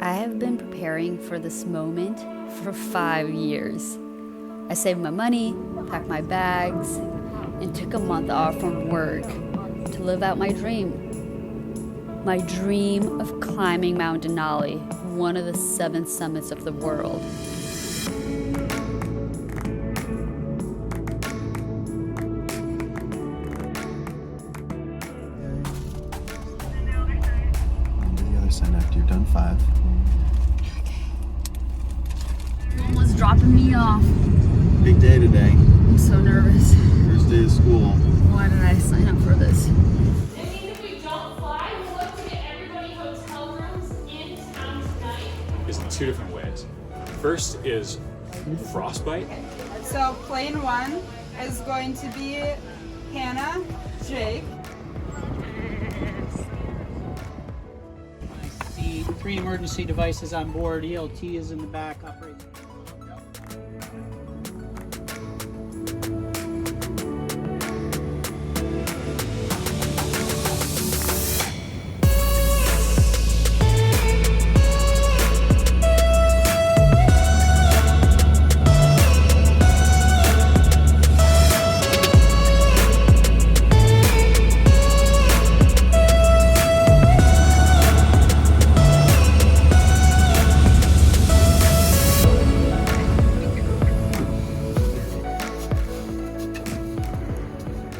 I have been preparing for this moment for 5 years. I saved my money, packed my bags, and took a month off from work to live out my dream. My dream of climbing Mount Denali, one of the 7 summits of the world. Sign after you've done 5. Mama's dropping me off. Big day today. I'm so nervous. First day of school. Why did I sign up for this? It means if we don't fly, we'll look to get everybody hotel rooms in town tonight. Is in 2 different ways. First is frostbite. So plane 1 is going to be Hannah, Jake. The 3 emergency devices on board. ELT is in the back operating.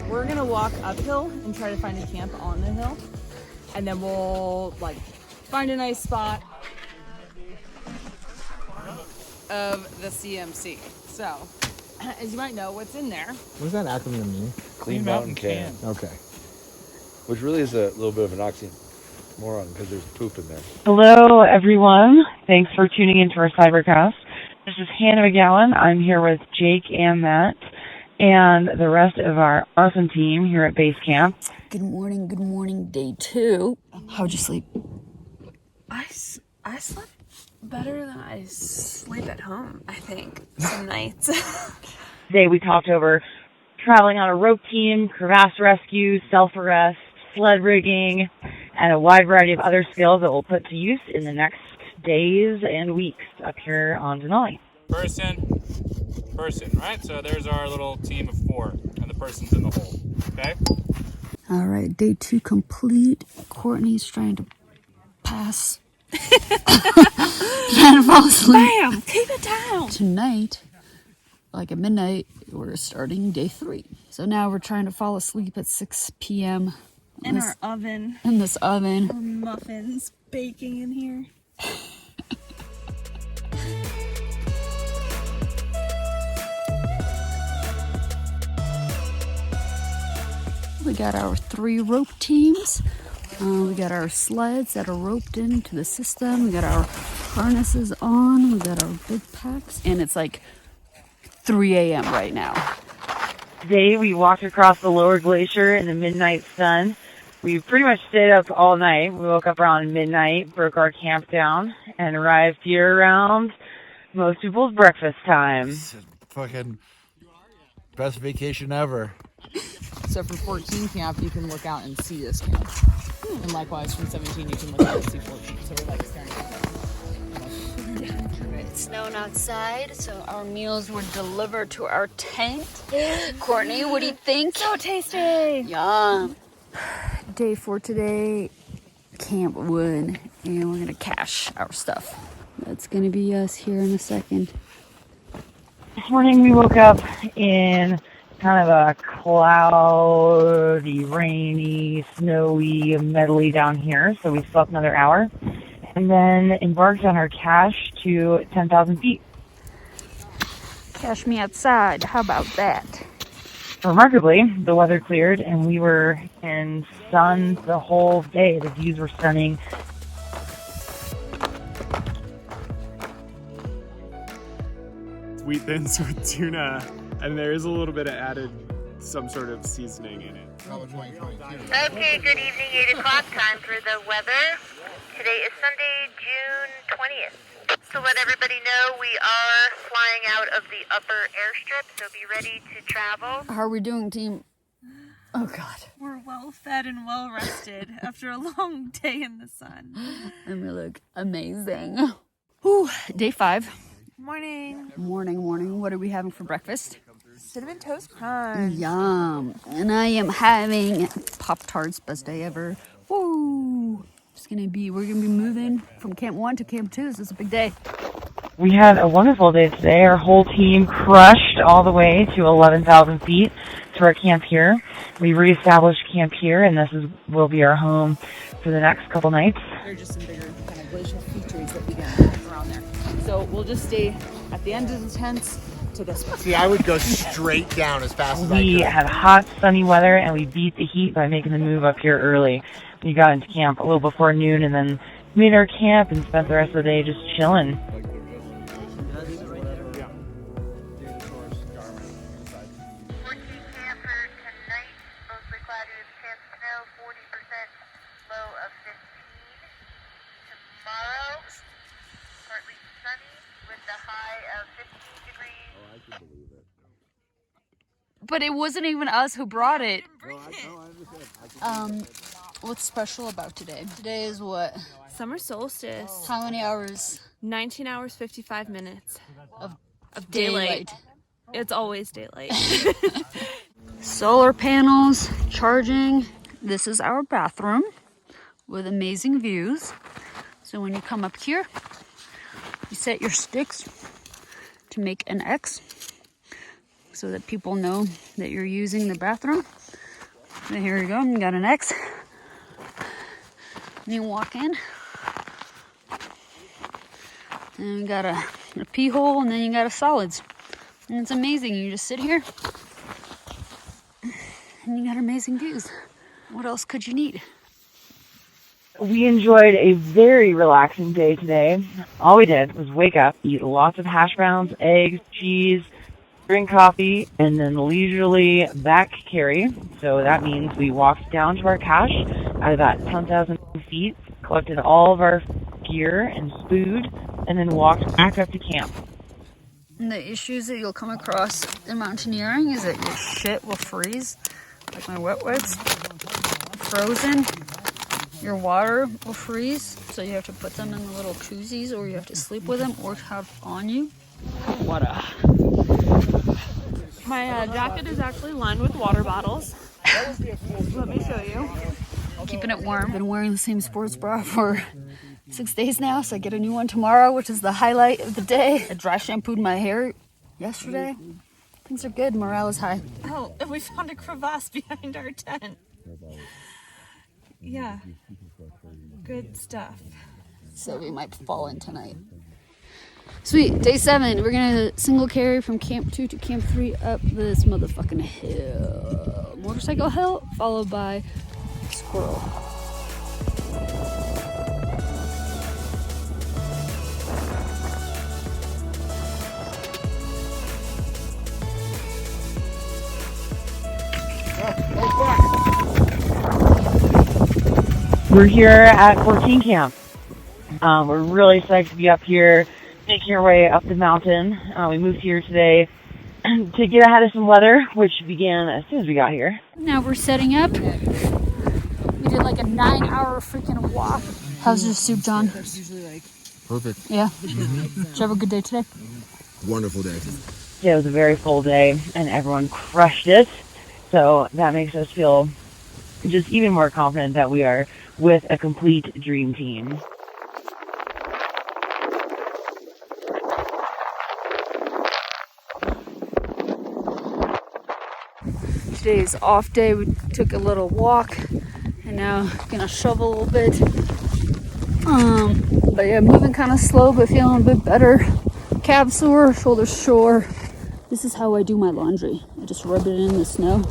We're gonna walk uphill and try to find a camp on the hill, and then we'll find a nice spot of the CMC. So, as you might know, what's in there? What does that acronym mean? Clean Mountain Can. Okay. Which really is a little bit of an oxymoron because there's poop in there. Hello, everyone. Thanks for tuning into our Cybercast. This is Hannah McGowan. I'm here with Jake and Matt and the rest of our awesome team here at Base Camp. Good morning, day 2. How'd you sleep? I slept better than I sleep at home, I think, some nights. Today we talked over traveling on a rope team, crevasse rescue, self-arrest, sled rigging, and a wide variety of other skills that we'll put to use in the next days and weeks up here on Denali. Person, right? So there's our little team of 4, and the person's in the hole, okay? All right, day 2 complete. Courtney's trying to pass. Trying to fall asleep. Bam! Keep it down! Tonight, like at midnight, we're starting day 3. So now we're trying to fall asleep at 6 p.m. In our oven. In this oven. Our muffins baking in here. We got our 3 rope teams. We got our sleds that are roped into the system. We got our harnesses on. We got our big packs. And it's like 3 a.m. right now. Today we walked across the lower glacier in the midnight sun. We pretty much stayed up all night. We woke up around midnight, broke our camp down, and arrived here around most people's breakfast time. Fucking best vacation ever. So from 14 camp, you can look out and see this camp. And likewise, from 17, you can look out and see 14. So we're staring at that. It's snowing outside, so our meals were delivered to our tent. Courtney, what do you think? So tasty! Yum. Day 4 today, Camp Wood, and we're gonna cache our stuff. That's gonna be us here in a second. This morning we woke up in kind of a cloudy, rainy, snowy, medley down here, so we slept another hour, and then embarked on our cache to 10,000 feet. Cache me outside, how about that? Remarkably, the weather cleared, and we were in sun the whole day. The views were stunning. Sweet thins with tuna, and there is a little bit of added some sort of seasoning in it. Okay, good evening, 8 o'clock, time for the weather. Today is Sunday, June 20th. To let everybody know, we are flying out of the upper airstrip, so be ready to travel. How are we doing, team? Oh, God. We're we're well fed and well rested after a long day in the sun. And we look amazing. Whew, day 5. Morning. Morning. What are we having for breakfast? Cinnamon Toast Crunch. Yum. And I am having Pop-Tarts, best day ever. Woo! We're gonna be moving from Camp 1 to Camp 2. This is a big day. We had a wonderful day today. Our whole team crushed all the way to 11,000 feet to our camp here. We reestablished camp here, and will be our home for the next couple nights. There are just some bigger kind of glacial features that we get around there. So we'll just stay at the end of the tents to this one. See, I would go straight down as fast as I could. We had hot, sunny weather, and we beat the heat by making the move up here early. We got into camp a little before noon, and then made our camp and spent the rest of the day just chilling. 15 degrees. But it wasn't even us who brought it. What's special about today? Today is what? Summer solstice. How many hours? 19 hours, 55 minutes of daylight. It's always daylight. Solar panels, charging. This is our bathroom with amazing views. So when you come up here, you set your sticks to make an X so that people know that you're using the bathroom. So here you go, you got an X. And you walk in. And you got a pee hole, and then you got a solids. And it's amazing. You just sit here and you got amazing views. What else could you need? We enjoyed a very relaxing day today. All we did was wake up, eat lots of hash browns, eggs, cheese, drink coffee, and then leisurely back carry. So that means we walked down to our cache at about 10,000 feet, collected all of our gear and food, and then walked back up to camp. And the issues that you'll come across in mountaineering is that your shit will freeze, like my wetwits, frozen. Your water will freeze, so you have to put them in the little koozies, or you have to sleep with them, or have on you. Water. My jacket is actually lined with water bottles. Let me show you. Keeping it warm. Been wearing the same sports bra for 6 days now, so I get a new one tomorrow, which is the highlight of the day. I dry shampooed my hair yesterday. Things are good. Morale is high. Oh, and we found a crevasse behind our tent. Yeah. Good stuff. So we might fall in tonight. Sweet. Day 7. We're going to single carry from Camp 2 to Camp 3 up this motherfucking hill. Motorcycle hill, followed by squirrel. We're here at 14 Camp. We're really psyched to be up here, making our way up the mountain. We moved here today to get ahead of some weather, which began as soon as we got here. Now we're setting up. We did like a 9-hour freaking walk. How's your soup, John? Perfect. Yeah? Did you have a good day today? Wonderful day. Yeah, it was a very full day, and everyone crushed it. So that makes us feel just even more confident that we are with a complete dream team. Today's off day. We took a little walk, and now gonna shovel a little bit. But yeah, moving kind of slow, but feeling a bit better. Calves sore, shoulders sore. This is how I do my laundry. I just rub it in the snow,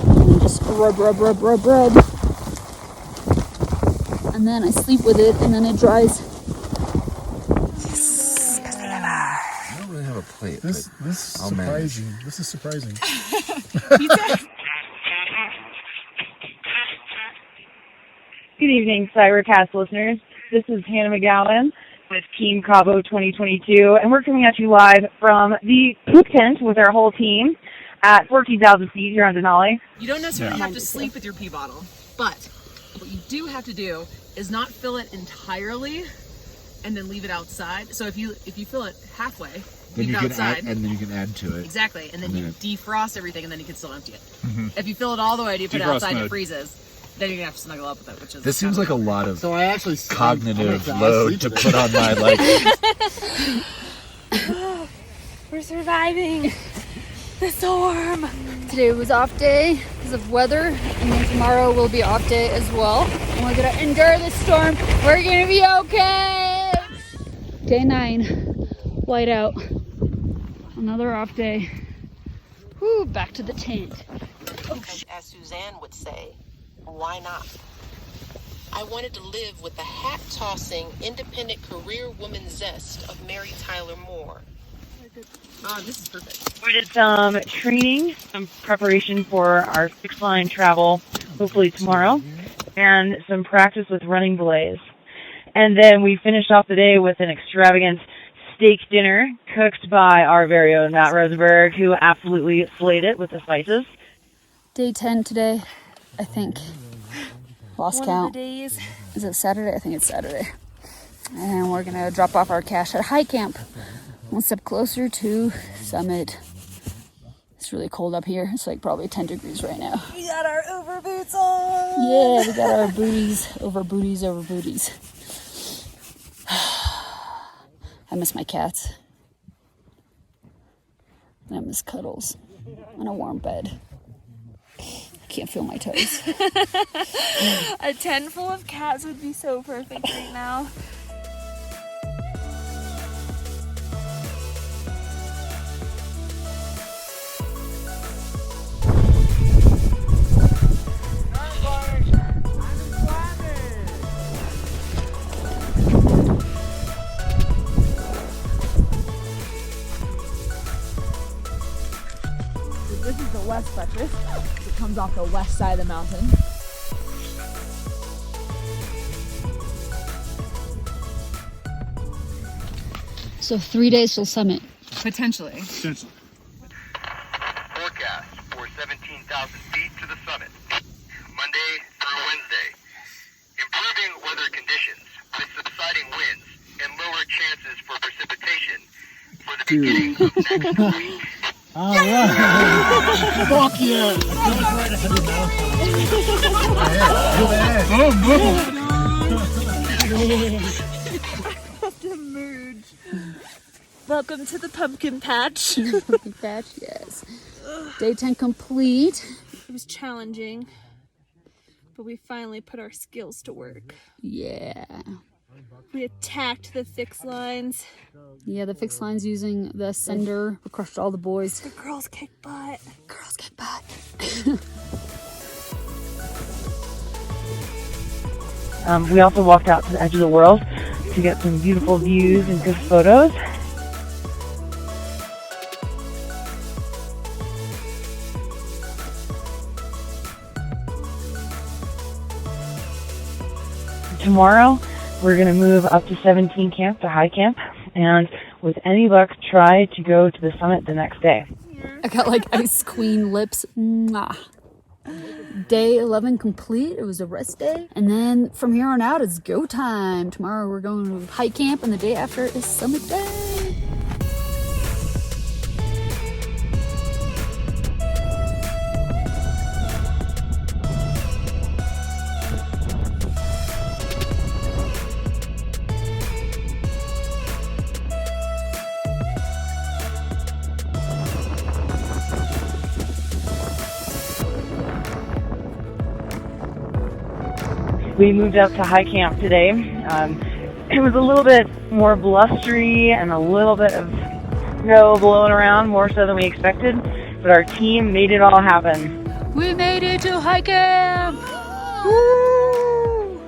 and then just rub. And then I sleep with it, and then it dries. I don't really have a plate. This is surprising. This is surprising. Good evening, Cybercast listeners. This is Hannah McGowan with Team Cabo 2022, and we're coming at you live from the poop tent with our whole team. at 14,000 feet here on Denali. You don't necessarily have to sleep with your pee bottle, but what you do have to do is not fill it entirely and then leave it outside. So if you fill it halfway, leave it outside. And then you can add to it. Exactly, and then you defrost everything, and then you can still empty it. If you fill it all the way, you put it outside and it freezes, then you're gonna have to snuggle up with it, which is. This seems like a lot of So I actually cognitive load to put on my We're surviving the storm. Today was off day because of weather, and then tomorrow will be off day as well. And we're gonna endure the storm. We're gonna be okay. Day 9, white out. Another off day. Whew, back to the tent. As Suzanne would say, why not? I wanted to live with the hat-tossing, independent career woman zest of Mary Tyler Moore. This is perfect. We did some training, some preparation for our fixed-line travel, hopefully tomorrow, and some practice with running belays. And then we finished off the day with an extravagant steak dinner cooked by our very own Matt Rosenberg, who absolutely slayed it with the spices. Day 10 today, I think. Lost count. One of the days. Is it Saturday? I think it's Saturday. And we're gonna drop off our cache at high camp. One step closer to summit. It's really cold up here. It's like probably 10 degrees right now. We got our over boots on. Yeah, we got our booties over booties over booties. I miss my cats. And I miss cuddles and a warm bed. I can't feel my toes. A tent full of cats would be so perfect right now. This is the west buttress. It comes off the west side of the mountain. So 3 days till summit. Potentially. Forecast for 17,000 feet to the summit. Monday through Wednesday. Improving weather conditions with subsiding winds and lower chances for precipitation for the beginning of next week. All right. Fuck yeah. The mood. Welcome to the pumpkin patch. Pumpkin patch, yes. Day 10 complete. It was challenging, but we finally put our skills to work. Yeah. We attacked the fixed lines. Yeah, the fixed lines using the sender. We crushed all the boys. The girls kick butt. Girls kick butt. We also walked out to the edge of the world to get some beautiful views and good photos. Tomorrow, we're going to move up to 17 camp to high camp, and with any luck, try to go to the summit the next day. I got like ice queen lips. Mwah. Day 11 complete. It was a rest day. And then from here on out, it's go time. Tomorrow we're going to high camp, and the day after is summit day. We moved up to high camp today. It was a little bit more blustery and a little bit of snow blowing around, more so than we expected, but our team made it all happen. We made it to high camp! Woo!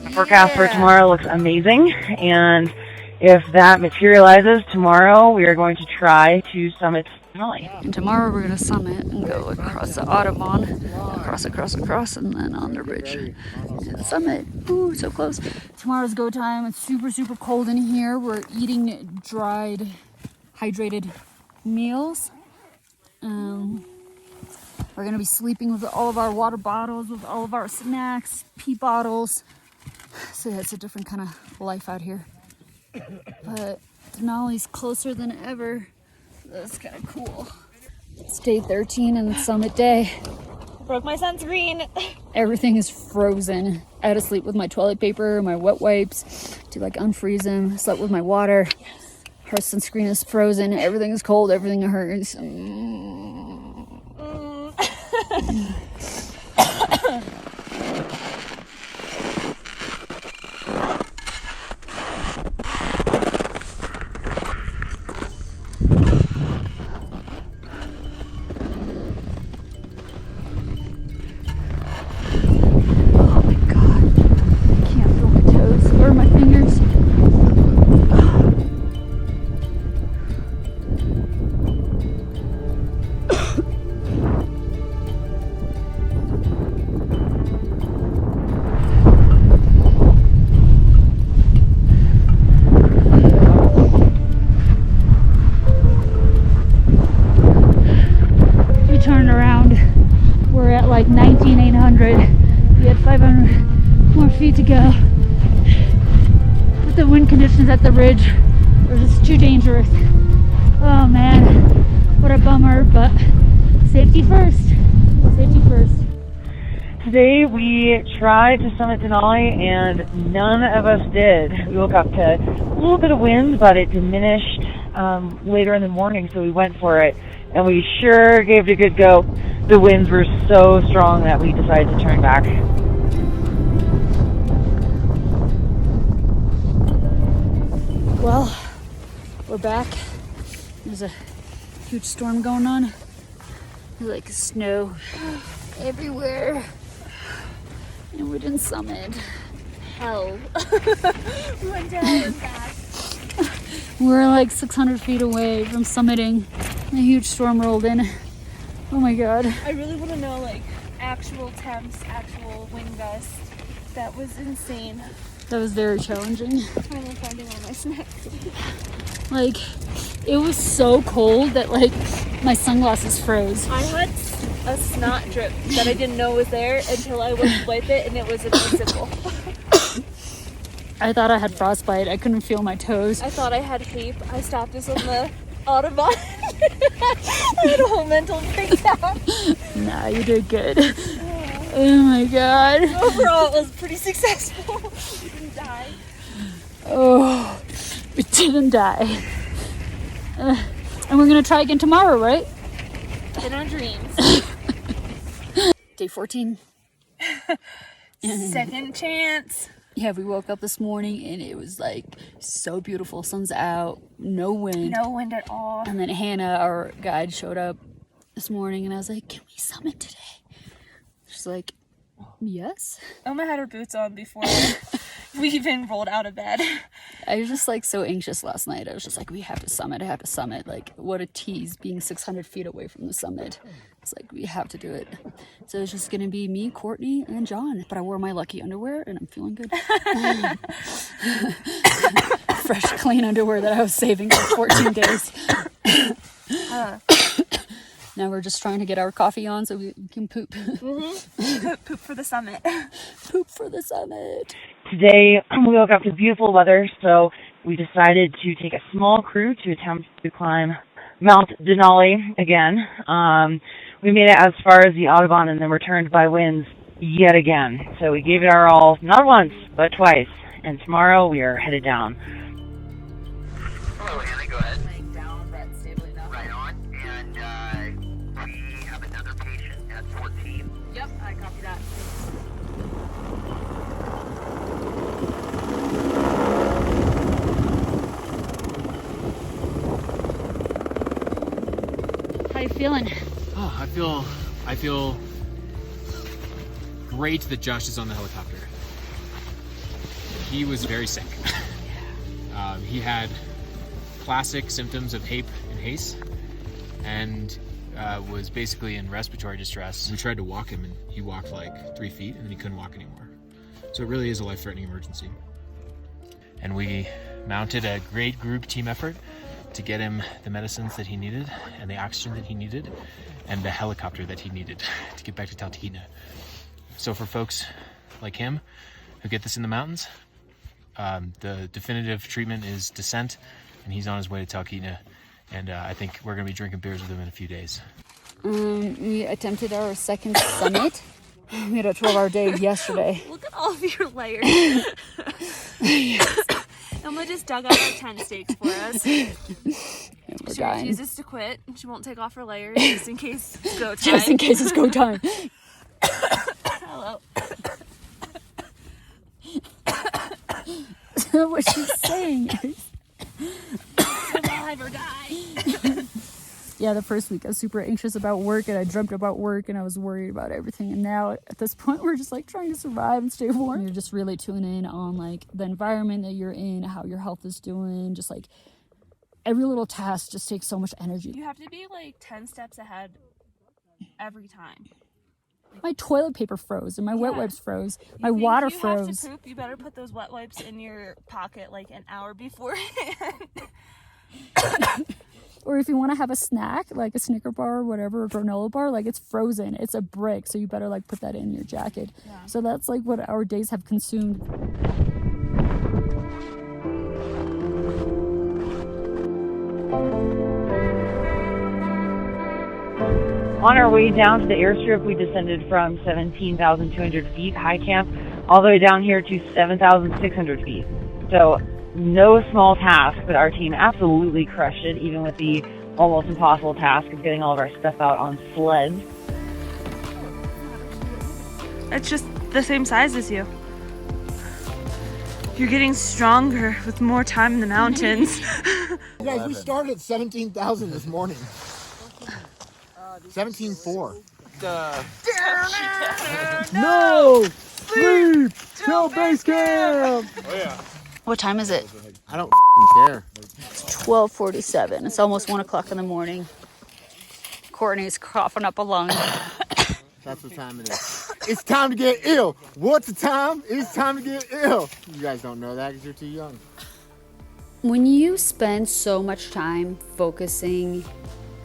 The forecast for tomorrow looks amazing, and if that materializes tomorrow, we are going to try to summit Denali. And tomorrow we're going to summit and go across the Audubon, across, and then on the ridge to the summit. Ooh, so close. Tomorrow's go time. It's super, super cold in here. We're eating dried, hydrated meals. We're gonna be sleeping with all of our water bottles, with all of our snacks, pee bottles. So yeah, it's a different kind of life out here. But Denali's closer than ever. That's kind of cool. It's day 13 and it's summit day. Broke my sunscreen. Everything is frozen. I had to sleep with my toilet paper, my wet wipes to like unfreeze them. Slept with my water. Yes. Her sunscreen is frozen. Everything is cold. Everything hurts. Like 19,800. We had 500 more feet to go. But the wind conditions at the ridge were just too dangerous. Oh man, what a bummer, but safety first. Safety first. Today we tried to summit Denali and none of us did. We woke up to a little bit of wind, but it diminished later in the morning, so we went for it. And we sure gave it a good go. The winds were so strong that we decided to turn back. Well, we're back. There's a huge storm going on. There's like snow everywhere. And we didn't summit. Hell. We went down and back. We're like 600 feet away from summiting. A huge storm rolled in. Oh my god. I really want to know like actual temps, actual wind gusts. That was insane. That was very challenging. Finally finding all my snacks. Like, it was so cold that like my sunglasses froze. I had a snot drip that I didn't know was there until I went to wipe it and it was invisible. I thought I had frostbite. I couldn't feel my toes. I thought I had HAPE. I stopped us on the Autobahn. I had a whole mental breakdown. Nah, you did good. Oh my god. Overall, it was pretty successful. We didn't die. Oh, we didn't die. And we're gonna try again tomorrow, right? In our dreams. Day 14. Second chance. Yeah, we woke up this morning and it was like so beautiful. Sun's out, no wind. No wind at all. And then Hannah, our guide, showed up this morning and I was like, can we summit today? She's like, yes. Oma had her boots on before we even rolled out of bed. I was just like so anxious last night. I was just like, we have to summit. I have to summit. Like, what a tease being 600 feet away from the summit. It's like, we have to do it. So it's just going to be me, Courtney, and John. But I wore my lucky underwear and I'm feeling good. Fresh, clean underwear that I was saving for 14 days. Now we're just trying to get our coffee on so we can poop. Mm-hmm. Poop for the summit. Poop for the summit. Today we woke up to beautiful weather, so we decided to take a small crew to attempt to climb Mount Denali again. We made it as far as the Autobahn and then returned by winds yet again. So we gave it our all, not once, but twice. And tomorrow we are headed down. Hello, Anna, go ahead. Laying down, but stable enough. Right on. And we have another patient at 14. Yep, I copy that. How you feeling? Oh, I feel great that Josh is on the helicopter. He was very sick. He had classic symptoms of HAPE and HACE and was basically in respiratory distress. We tried to walk him and he walked like 3 feet and then he couldn't walk anymore. So it really is a life-threatening emergency. And we mounted a great group team effort to get him the medicines that he needed and the oxygen that he needed. and the helicopter that he needed to get back to Talkeetna. So for folks like him who get this in the mountains, the definitive treatment is descent, and he's on his way to Talkeetna, and I think we're going to be drinking beers with him in a few days. We attempted our second summit. We had a 12-hour day yesterday. Look at all of your layers. Emma just dug out our tent stakes for us. She refuses to quit. She won't take off her layers just in case it's go time. Just in case it's go time. Hello. What she's saying is survive or die. Yeah, the first week I was super anxious about work, and I dreamt about work, and I was worried about everything. And now at this point, we're just like trying to survive and stay warm. You're just really tuning in on like the environment that you're in, how your health is doing. Just like every little task just takes so much energy. You have to be like 10 steps ahead every time. My toilet paper froze and my wet wipes froze. My water froze. Have to poop, you better put those wet wipes in your pocket like an hour beforehand. Or if you want to have a snack, like a Snicker bar or whatever, a granola bar, like it's frozen. It's a brick, so you better like put that in your jacket. Yeah. So that's like what our days have consumed. On our way down to the airstrip, we descended from 17,200 feet high camp all the way down here to 7,600 feet. So no small task, but our team absolutely crushed it, even with the almost impossible task of getting all of our stuff out on sleds. It's just the same size as you. You're getting stronger with more time in the mountains. You guys, we started at 17,000 this morning. 17.4. No! Sleep! Till base camp! Oh yeah. What time is it? I don't care. It's 12:47. It's almost 1 o'clock in the morning. Courtney's coughing up a lung. That's what time it is. It's time to get ill. What's the time? It's time to get ill. You guys don't know that because you're too young. When you spend so much time focusing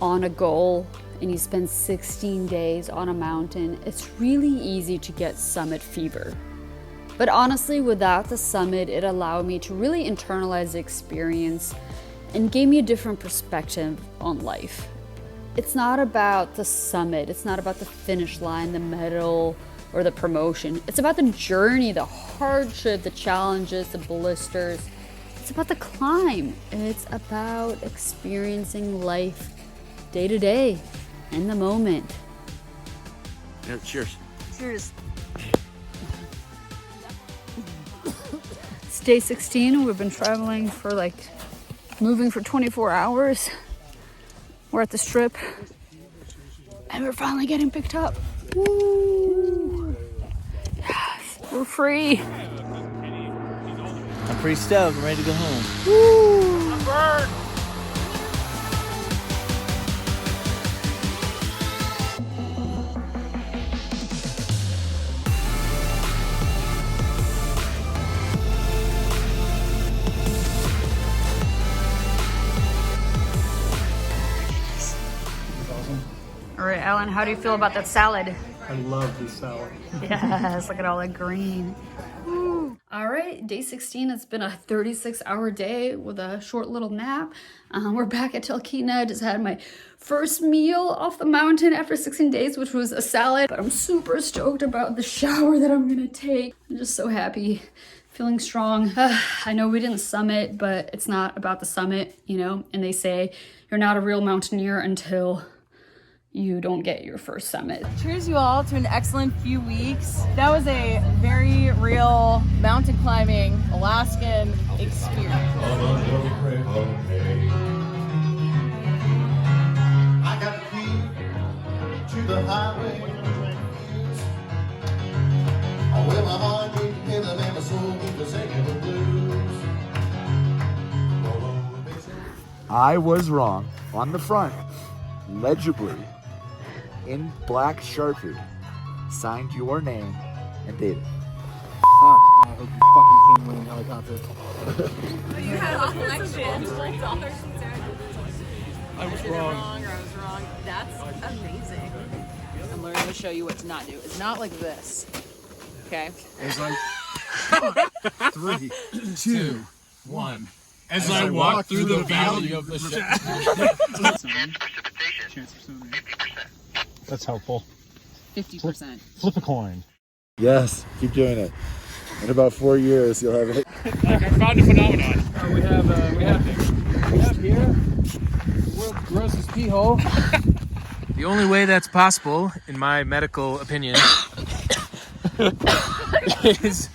on a goal and you spend 16 days on a mountain, it's really easy to get summit fever. But honestly, without the summit, it allowed me to really internalize the experience and gave me a different perspective on life. It's not about the summit, it's not about the finish line, the medal, or the promotion. It's about the journey, the hardship, the challenges, the blisters. It's about the climb. It's about experiencing life day to day, in the moment. Yeah, cheers. Cheers. It's day 16. We've been traveling for moving for 24 hours. We're at the strip, and we're finally getting picked up. Woo! Yes, we're free. I'm pretty stoked. I'm ready to go home. Woo! I'm burned. All right, Alan, how do you feel about that salad? I love this salad. Yes, look at all that green. Woo. All right, day 16. It's been a 36-hour day with a short little nap. We're back at Talkeetna. I just had my first meal off the mountain after 16 days, which was a salad. But I'm super stoked about the shower that I'm gonna take. I'm just so happy, feeling strong. I know we didn't summit, but it's not about the summit, you know? And they say you're not a real mountaineer until you don't get your first summit. Cheers you all to an excellent few weeks. That was a very real mountain climbing Alaskan experience. I got the key to the highway. Oh, well, my heart beat rhythm and my soul was singing the blues. I was wrong. On the front, legibly, in black Sharpie, signed your name and dated. Fuck, I hope you fucking came in helicopter. You had a collection. I was wrong. Or I was wrong. That's amazing. I'm learning to show you what to not do. It's not like this. Okay? As I 3, 2, 1. As I walk through the valley of the That's helpful. 50%. Flip a coin. Yes, keep doing it. In about 4 years, you'll have it. I found a phenomenon. We have here the world's grossest pee hole. The only way that's possible, in my medical opinion, is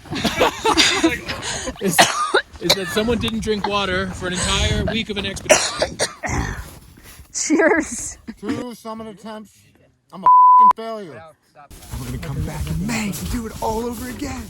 that someone didn't drink water for an entire week of an expedition. Cheers. 2 summit attempts. I'm a f***ing failure. We're gonna come back in May and do it all over again.